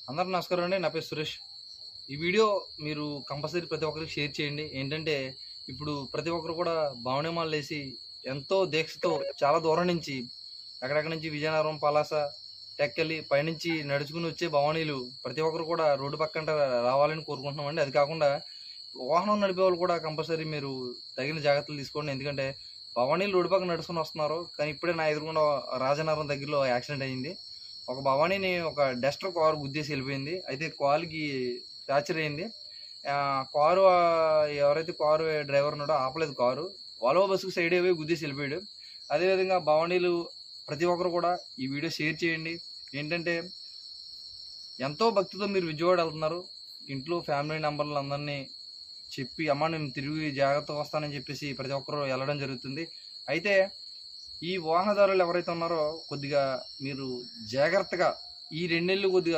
అందరూ నమస్కారం అండి. నా పేరు సురేష్. ఈ వీడియో మీరు కంపల్సరీ ప్రతి ఒక్కరికి షేర్ చేయండి. ఏంటంటే ఇప్పుడు ప్రతి ఒక్కరు కూడా బావనీమాలేసి ఎంతో దీక్షతో చాలా దూరం నుంచి ఎక్కడెక్కడి నుంచి విజయనగరం, పలాస, టెక్కలి పైనుంచి నడుచుకుని వచ్చే భవానీలు ప్రతి ఒక్కరు కూడా రోడ్డు పక్కన రావాలని కోరుకుంటున్నామండి. అది కాకుండా వాహనం నడిపే వాళ్ళు కూడా కంపల్సరీ మీరు తగిన జాగ్రత్తలు తీసుకోండి. ఎందుకంటే భవానీలు రోడ్డు పక్కన నడుచుకుని వస్తున్నారు. కానీ ఇప్పుడే నా ఎదురుగుండా రాజనగరం దగ్గరలో యాక్సిడెంట్ అయింది. ఒక భవానీని ఒక డస్టర్ కారు గుద్దేసి వెళ్ళిపోయింది. అయితే కాలుకి ఫ్రాక్చర్ అయింది. కారు ఎవరైతే కారు డ్రైవర్ ఉన్నాడో ఆపలేదు కారు. వాల్వో బస్సుకు సైడ్ అయిపోయి గుద్దేసి వెళ్ళిపోయాడు. అదేవిధంగా భవానీలు ప్రతి ఒక్కరు కూడా ఈ వీడియో షేర్ చేయండి. ఏంటంటే ఎంతో భక్తితో మీరు విజయవాడ వెళ్తున్నారు. ఇంట్లో ఫ్యామిలీ మెంబర్లు అందరినీ చెప్పి అమ్మ నేను తిరిగి జాగ్రత్తగా వస్తానని చెప్పేసి ప్రతి ఒక్కరు వెళ్ళడం జరుగుతుంది. అయితే ఈ వాహనదారులు ఎవరైతే ఉన్నారో కొద్దిగా మీరు జాగ్రత్తగా ఈ 2 నెలలు కొద్దిగా